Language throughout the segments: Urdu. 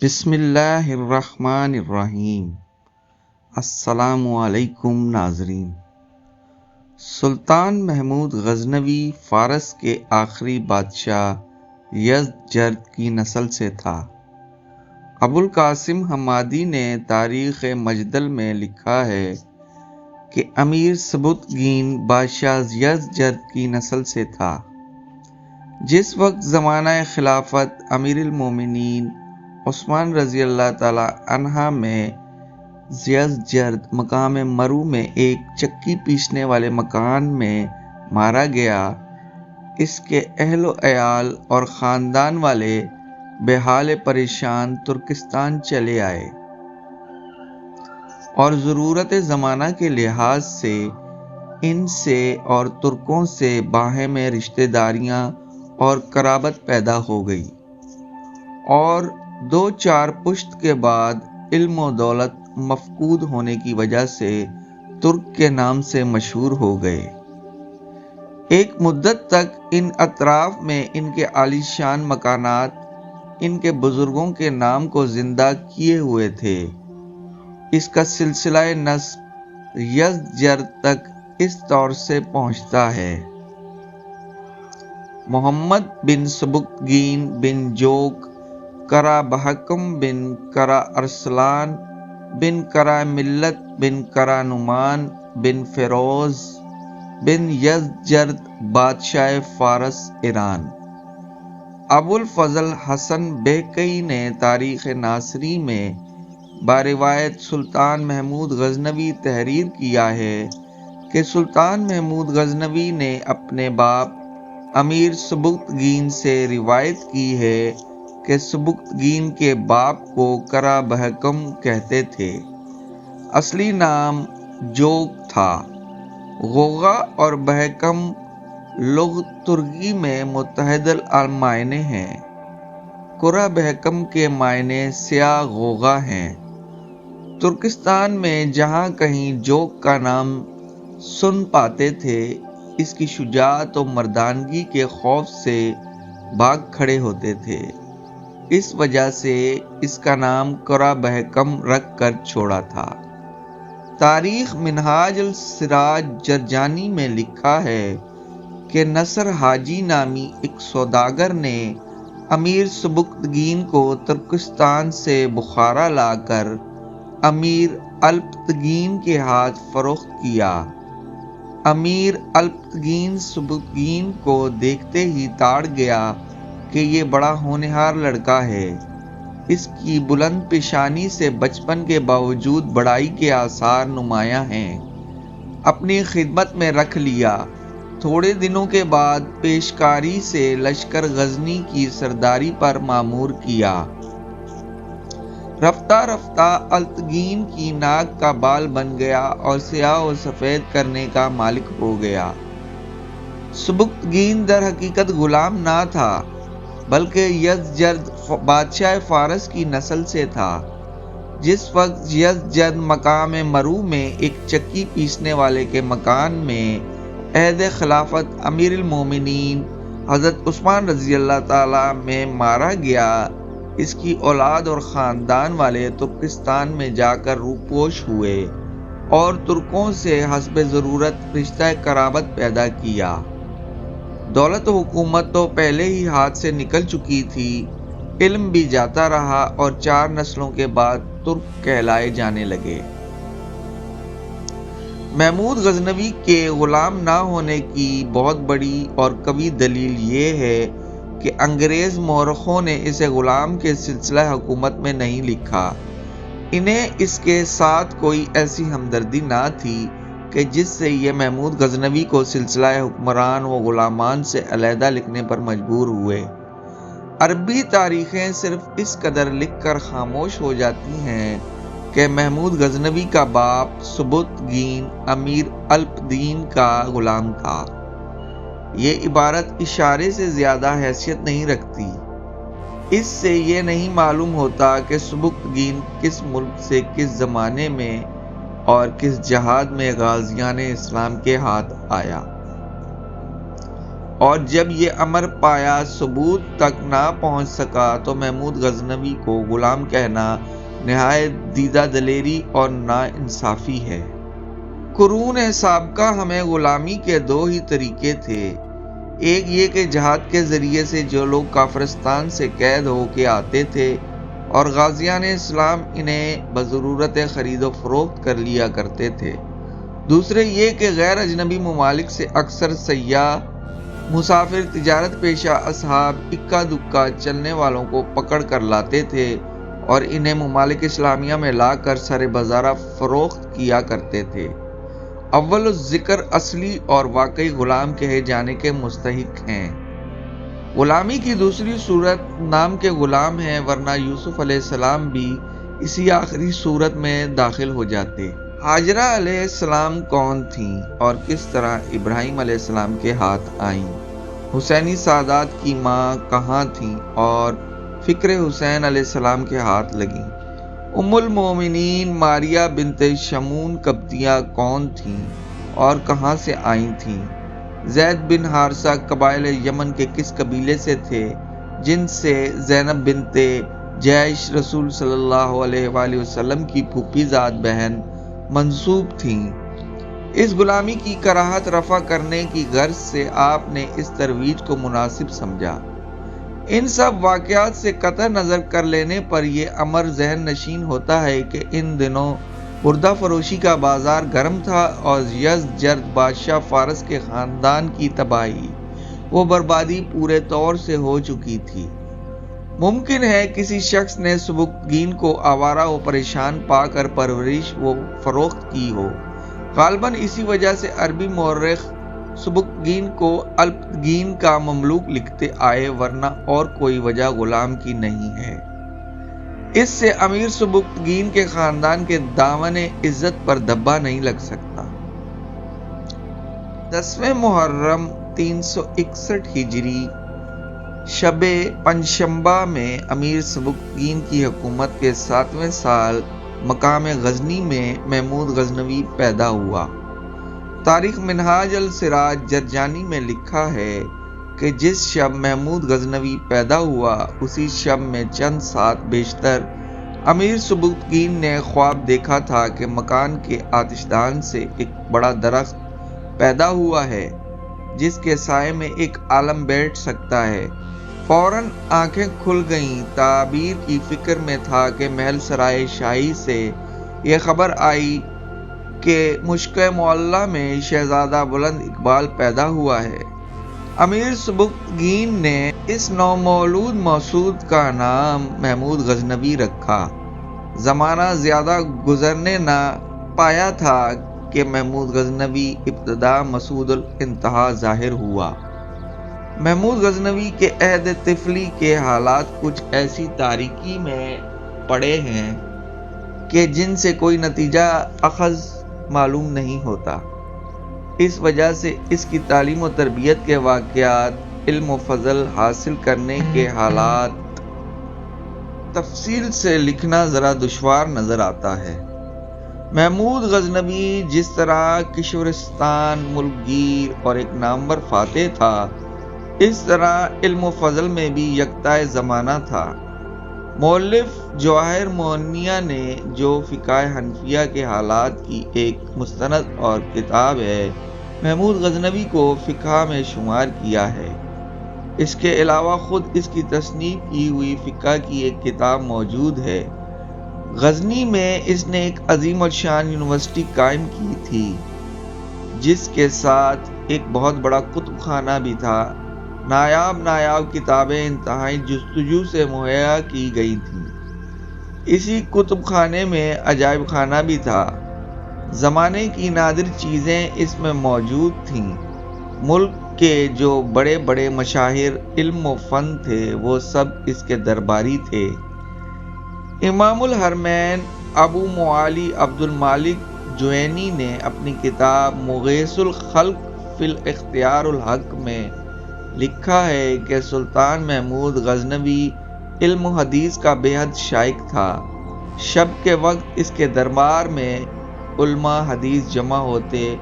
بسم اللہ الرحمن الرحیم۔ السلام علیکم ناظرین۔ سلطان محمود غزنوی فارس کے آخری بادشاہ یزدجرد کی نسل سے تھا۔ ابوالقاسم حمادی نے تاریخ مجدل میں لکھا ہے کہ امیر سبکتگین بادشاہ یزدجرد کی نسل سے تھا۔ جس وقت زمانہ خلافت امیر المومنین عثمان رضی اللہ تعالی عنہ میں یزدجرد مقام مرو میں ایک چکی پیسنے والے مکان میں مارا گیا، اس کے اہل و عیال اور خاندان والے بے حال پریشان ترکستان چلے آئے اور ضرورت زمانہ کے لحاظ سے ان سے اور ترکوں سے باہم رشتہ داریاں اور قرابت پیدا ہو گئی، اور 2-4 پشت کے بعد علم و دولت مفقود ہونے کی وجہ سے ترک کے نام سے مشہور ہو گئے۔ ایک مدت تک ان اطراف میں ان کے عالی شان مکانات ان کے بزرگوں کے نام کو زندہ کیے ہوئے تھے۔ اس کا سلسلہ نسب یزدجرد تک اس طور سے پہنچتا ہے: محمد بن سبکتگین بن جوگ کرا بہکم بن کرا ارسلان بن کرا ملت بن کرا نعمان بن فیروز بن یزدجرد بادشاہ فارس ایران۔ ابوالفضل حسن بہقی نے تاریخ ناصری میں باروایت سلطان محمود غزنوی تحریر کیا ہے کہ سلطان محمود غزنوی نے اپنے باپ امیر سبکتگین سے روایت کی ہے کہ سبکتگین کے باپ کو کرا بہکم کہتے تھے۔ اصلی نام جوگ تھا۔ غوغا اور بہکم لغت ترکی میں متحد المعنی ہیں۔ کرا بہکم کے معنی سیاہ غوغا ہیں۔ ترکستان میں جہاں کہیں جوگ کا نام سن پاتے تھے، اس کی شجاعت و مردانگی کے خوف سے بھاگ کھڑے ہوتے تھے، اس وجہ سے اس کا نام کرا بہکم رکھ کر چھوڑا تھا۔ تاریخ منہاج السراج جرجانی میں لکھا ہے کہ نصر حاجی نامی ایک سوداگر نے امیر سبکتگین کو ترکستان سے بخارا لا کر امیر الپتگین کے ہاتھ فروخت کیا۔ امیر الپتگین سبکتگین کو دیکھتے ہی تاڑ گیا کہ یہ بڑا ہونہار لڑکا ہے، اس کی بلند پیشانی سے بچپن کے باوجود بڑائی کے آثار نمایاں ہیں، اپنی خدمت میں رکھ لیا۔ تھوڑے دنوں کے بعد پیشکاری سے لشکر غزنی کی سرداری پر مامور کیا۔ رفتہ رفتہ الپتگین کی ناک کا بال بن گیا اور سیاہ و سفید کرنے کا مالک ہو گیا۔ سبکتگین در حقیقت غلام نہ تھا، بلکہ یزدجرد بادشاہ فارس کی نسل سے تھا۔ جس وقت یزدجرد مقام مرو میں ایک چکی پیسنے والے کے مکان میں عہد خلافت امیر المومنین حضرت عثمان رضی اللہ تعالی میں مارا گیا، اس کی اولاد اور خاندان والے ترکستان میں جا کر روپوش ہوئے اور ترکوں سے حسب ضرورت رشتہ قرابت پیدا کیا۔ دولت و حکومت تو پہلے ہی ہاتھ سے نکل چکی تھی، علم بھی جاتا رہا اور 4 نسلوں کے بعد ترک کہلائے جانے لگے۔ محمود غزنوی کے غلام نہ ہونے کی بہت بڑی اور قوی دلیل یہ ہے کہ انگریز مورخوں نے اسے غلام کے سلسلہ حکومت میں نہیں لکھا۔ انہیں اس کے ساتھ کوئی ایسی ہمدردی نہ تھی کہ جس سے یہ محمود غزنوی کو سلسلہ حکمران و غلامان سے علیحدہ لکھنے پر مجبور ہوئے۔ عربی تاریخیں صرف اس قدر لکھ کر خاموش ہو جاتی ہیں کہ محمود غزنوی کا باپ سبکتگین امیر الپتگین کا غلام تھا۔ یہ عبارت اشارے سے زیادہ حیثیت نہیں رکھتی۔ اس سے یہ نہیں معلوم ہوتا کہ سبکتگین کس ملک سے کس زمانے میں اور کس جہاد میں غازیان اسلام کے ہاتھ آیا۔ اور جب یہ امر پایا ثبوت تک نہ پہنچ سکا تو محمود غزنوی کو غلام کہنا نہایت دیدہ دلیری اور نا انصافی ہے۔ قرون سابقہ ہمیں غلامی کے دو ہی طریقے تھے، ایک یہ کہ جہاد کے ذریعے سے جو لوگ کافرستان سے قید ہو کے آتے تھے اور غازیان اسلام انہیں بضرورت خرید و فروخت کر لیا کرتے تھے، دوسرے یہ کہ غیر اجنبی ممالک سے اکثر سیاح، مسافر، تجارت پیشہ اصحاب اکا دکا چلنے والوں کو پکڑ کر لاتے تھے اور انہیں ممالک اسلامیہ میں لا کر سر بازارہ فروخت کیا کرتے تھے۔ اول الذکر اصلی اور واقعی غلام کہے جانے کے مستحق ہیں۔ غلامی کی دوسری صورت نام کے غلام ہیں، ورنہ یوسف علیہ السلام بھی اسی آخری صورت میں داخل ہو جاتے۔ ہاجرہ علیہ السلام کون تھیں اور کس طرح ابراہیم علیہ السلام کے ہاتھ آئیں؟ حسینی سادات کی ماں کہاں تھیں اور فکر حسین علیہ السلام کے ہاتھ لگیں؟ ام المومنین ماریہ بنت شمون قبطیہ کون تھیں اور کہاں سے آئی تھیں؟ زید بن حارثہ قبائل یمن کے کس قبیلے سے تھے جن سے زینب بنت جیش رسول صلی اللہ علیہ وآلہ وسلم کی پھوپھی زاد بہن منسوب تھیں؟ اس غلامی کی کراہت رفع کرنے کی غرض سے آپ نے اس ترویج کو مناسب سمجھا۔ ان سب واقعات سے قطع نظر کر لینے پر یہ امر ذہن نشین ہوتا ہے کہ ان دنوں بردہ فروشی کا بازار گرم تھا اور یزدجرد بادشاہ فارس کے خاندان کی تباہی و بربادی پورے طور سے ہو چکی تھی۔ ممکن ہے کسی شخص نے سبکتگین کو آوارہ و پریشان پا کر پرورش و فروخت کی ہو۔ غالباً اسی وجہ سے عربی مورخ سبکتگین کو الپتگین کا مملوک لکھتے آئے، ورنہ اور کوئی وجہ غلام کی نہیں ہے۔ اس سے امیر سبکتگین کے خاندان کے دامن عزت پر دھبا نہیں لگ سکتا۔ 10 محرم 361 ہجری شب پنجشنبہ میں امیر سبکتگین کی حکومت کے 7ویں سال مقام غزنی میں محمود غزنوی پیدا ہوا۔ تاریخ منہاج السراج جرجانی میں لکھا ہے کہ جس شب محمود غزنوی پیدا ہوا اسی شب میں چند سات بیشتر امیر سبکتگین نے خواب دیکھا تھا کہ مکان کے آتشدان سے ایک بڑا درخت پیدا ہوا ہے جس کے سائے میں ایک عالم بیٹھ سکتا ہے۔ فوراً آنکھیں کھل گئیں۔ تعبیر کی فکر میں تھا کہ محل سرائے شاہی سے یہ خبر آئی کہ مشک معلیٰ میں شہزادہ بلند اقبال پیدا ہوا ہے۔ امیر سبکتگین نے اس نومولود مقصود کا نام محمود غزنوی رکھا۔ زمانہ زیادہ گزرنے نہ پایا تھا کہ محمود غزنوی ابتدا مسعود الانتہا ظاہر ہوا۔ محمود غزنوی کے عہد طفلی کے حالات کچھ ایسی تاریکی میں پڑے ہیں کہ جن سے کوئی نتیجہ اخذ معلوم نہیں ہوتا۔ اس وجہ سے اس کی تعلیم و تربیت کے واقعات، علم و فضل حاصل کرنے کے حالات تفصیل سے لکھنا ذرا دشوار نظر آتا ہے۔ محمود غزنوی جس طرح کشورستان ملک گیر اور ایک نامور فاتح تھا، اس طرح علم و فضل میں بھی یکتائے زمانہ تھا۔ مؤلف جواہر معینیہ نے جو فقہ حنفیہ کے حالات کی ایک مستند اور کتاب ہے، محمود غزنوی کو فقہ میں شمار کیا ہے۔ اس کے علاوہ خود اس کی تصنیف کی ہوئی فقہ کی ایک کتاب موجود ہے۔ غزنی میں اس نے ایک عظیم الشان یونیورسٹی قائم کی تھی جس کے ساتھ ایک بہت بڑا کتب خانہ بھی تھا۔ نایاب کتابیں انتہائی جستجو سے مہیا کی گئی تھیں۔ اسی کتب خانے میں عجائب خانہ بھی تھا۔ زمانے کی نادر چیزیں اس میں موجود تھیں۔ ملک کے جو بڑے بڑے مشاہیر علم و فن تھے وہ سب اس کے درباری تھے۔ امام الحرمین ابو معالی عبد المالک جوینی نے اپنی کتاب مغیث الخلق فی الاختیار الحق میں لکھا ہے کہ سلطان محمود غزنوی علم و حدیث کا بے حد شائق تھا۔ شب کے وقت اس کے دربار میں علماء حدیث جمع ہوتے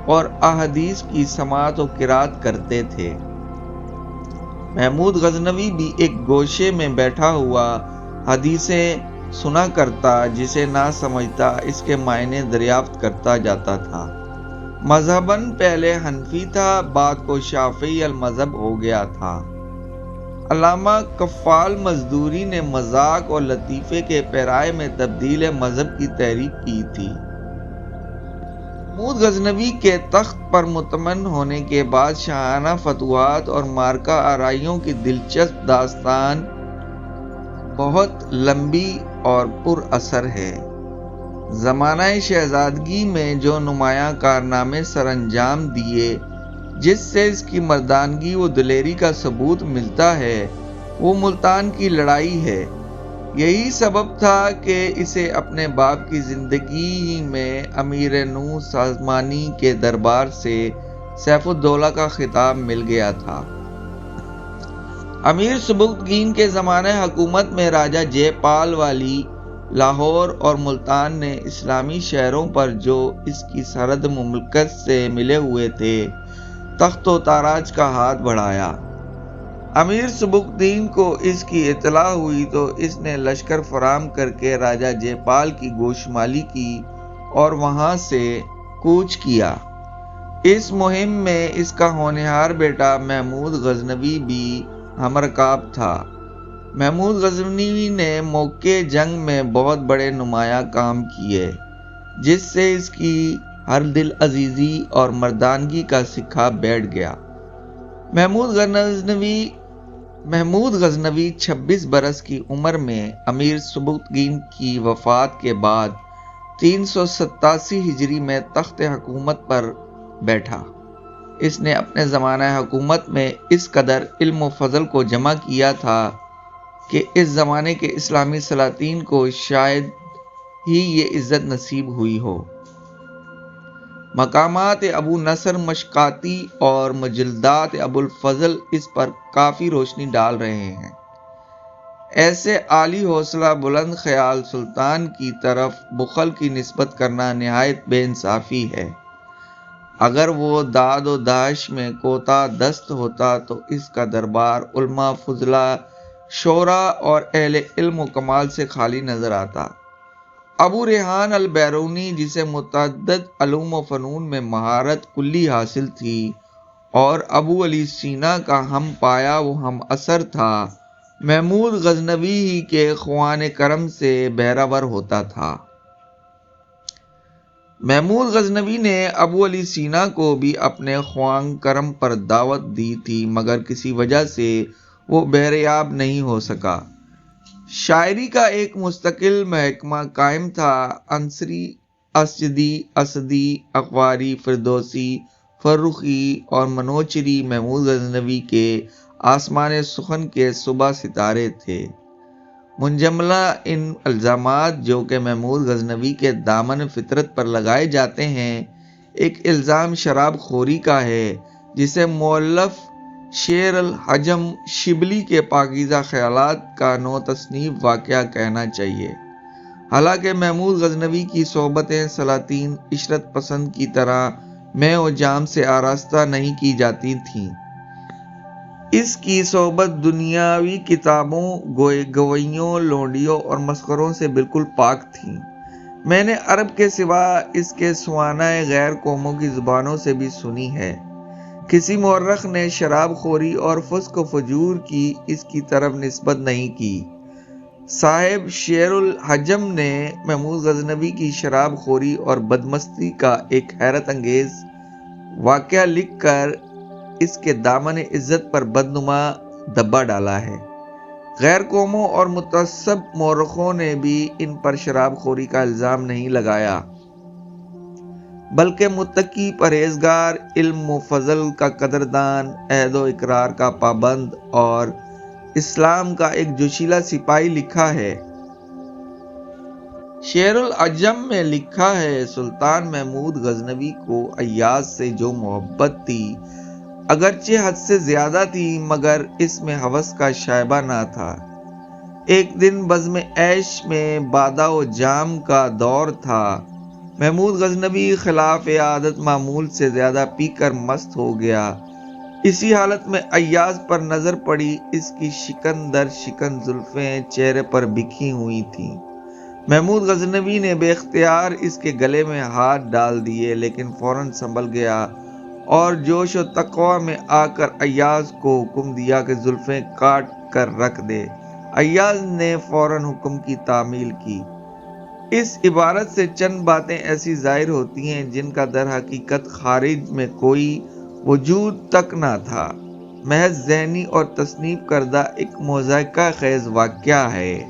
اور احادیث کی سماعت و قرات کرتے تھے۔ محمود غزنوی بھی ایک گوشے میں بیٹھا ہوا حدیثیں سنا کرتا، جسے نہ سمجھتا اس کے معنی دریافت کرتا جاتا تھا۔ مذہباً پہلے حنفی تھا، بعد کو شافعی المذہب ہو گیا تھا۔ علامہ کفال مزدوری نے مذاق اور لطیفے کے پیرائے میں تبدیل مذہب کی تحریک کی تھی۔ محمود غزنوی کے تخت پر مطمئن ہونے کے بعد شاہانہ فتوحات اور معرکہ آرائیوں کی دلچسپ داستان بہت لمبی اور پر اثر ہے۔ زمانہ شہزادگی میں جو نمایاں کارنامے سر انجام دیے، جس سے اس کی مردانگی و دلیری کا ثبوت ملتا ہے، وہ ملتان کی لڑائی ہے۔ یہی سبب تھا کہ اسے اپنے باپ کی زندگی ہی میں امیر نو ساسانی کے دربار سے سیف الدولہ کا خطاب مل گیا تھا۔ امیر سبکتگین کے زمانہ حکومت میں راجہ جے پال والی لاہور اور ملتان نے اسلامی شہروں پر جو اس کی سرحد مملکت سے ملے ہوئے تھے، تخت و تاراج کا ہاتھ بڑھایا۔ امیر سبکتگین کو اس کی اطلاع ہوئی تو اس نے لشکر فراہم کر کے راجہ جے پال کی گوشمالی کی اور وہاں سے کوچ کیا۔ اس مہم میں اس کا ہونہار بیٹا محمود غزنوی بھی ہمرکاب تھا۔ محمود غزنوی نے موقع جنگ میں بہت بڑے نمایاں کام کیے، جس سے اس کی ہر دل عزیزی اور مردانگی کا سکہ بیٹھ گیا۔ محمود غزنوی 26 برس کی عمر میں امیر سبکتگین کی وفات کے بعد 387 ہجری میں تخت حکومت پر بیٹھا۔ اس نے اپنے زمانہ حکومت میں اس قدر علم و فضل کو جمع کیا تھا کہ اس زمانے کے اسلامی سلاطین کو شاید ہی یہ عزت نصیب ہوئی ہو۔ مقامات ابو نصر مشکاتی اور مجلدات ابو الفضل اس پر کافی روشنی ڈال رہے ہیں۔ ایسے عالی حوصلہ بلند خیال سلطان کی طرف بخل کی نسبت کرنا نہایت بے انصافی ہے۔ اگر وہ داد و دہش میں کوتاہ دست ہوتا تو اس کا دربار علماء، فضلاء، شعراء اور اہل علم و کمال سے خالی نظر آتا۔ ابو ریحان البیرونی، جسے متعدد علوم و فنون میں مہارت کلی حاصل تھی، اور ابو علی سینا کا ہم پایا و ہم اثر تھا، محمود غزنوی ہی کے خواہان کرم سے بہرہور ہوتا تھا۔ محمود غزنوی نے ابو علی سینا کو بھی اپنے خواہان کرم پر دعوت دی تھی، مگر کسی وجہ سے وہ بہریاب نہیں ہو سکا۔ شاعری کا ایک مستقل محکمہ قائم تھا۔ انصاری، اسجدی، اسدی، اقواری، فردوسی، فرخی اور منوچیری محمود غزنوی کے آسمان سخن کے صبح ستارے تھے۔ منجملہ ان الزامات جو کہ محمود غزنوی کے دامن فطرت پر لگائے جاتے ہیں، ایک الزام شراب خوری کا ہے، جسے مؤلف شیر الحجم شبلی کے پاکیزہ خیالات کا نو تصنیف واقعہ کہنا چاہیے۔ حالانکہ محمود غزنوی کی صحبتیں سلاطین عشرت پسند کی طرح مے و جام سے آراستہ نہیں کی جاتی تھیں۔ اس کی صحبت دنیاوی کتابوں، گویوں، لونڈیوں اور مسخروں سے بالکل پاک تھی۔ میں نے عرب کے سوا اس کے سوانح غیر قوموں کی زبانوں سے بھی سنی ہے۔ کسی مورخ نے شراب خوری اور فسق و فجور کی اس کی طرف نسبت نہیں کی۔ صاحب شیر الحجم نے محمود غزنوی کی شراب خوری اور بدمستی کا ایک حیرت انگیز واقعہ لکھ کر اس کے دامن عزت پر بدنما دبا ڈالا ہے۔ غیر قوموں اور متعصب مورخوں نے بھی ان پر شراب خوری کا الزام نہیں لگایا، بلکہ متقی، پرہیزگار، علم و فضل کا قدردان، عہد و اقرار کا پابند اور اسلام کا ایک جوشیلہ سپاہی لکھا ہے۔ شیر الحجم میں لکھا ہے، سلطان محمود غزنوی کو ایاز سے جو محبت تھی، اگرچہ حد سے زیادہ تھی، مگر اس میں ہوس کا شائبہ نہ تھا۔ ایک دن بزم عیش میں بادہ و جام کا دور تھا۔ محمود غزنوی خلاف عادت معمول سے زیادہ پی کر مست ہو گیا اسی حالت میں ایاز پر نظر پڑی، اس کی شکن در شکن زلفیں چہرے پر بکھی ہوئی تھیں۔ محمود غزنوی نے بے اختیار اس کے گلے میں ہاتھ ڈال دیے، لیکن فوراً سنبھل گیا اور جوش و تقوی میں آ کر ایاز کو حکم دیا کہ زلفیں کاٹ کر رکھ دے۔ ایاز نے فوراً حکم کی تعمیل کی۔ اس عبارت سے چند باتیں ایسی ظاہر ہوتی ہیں جن کا در حقیقت خارج میں کوئی وجود تک نہ تھا، محض ذہنی اور تصنیف کردہ ایک مضحکہ خیز واقعہ ہے۔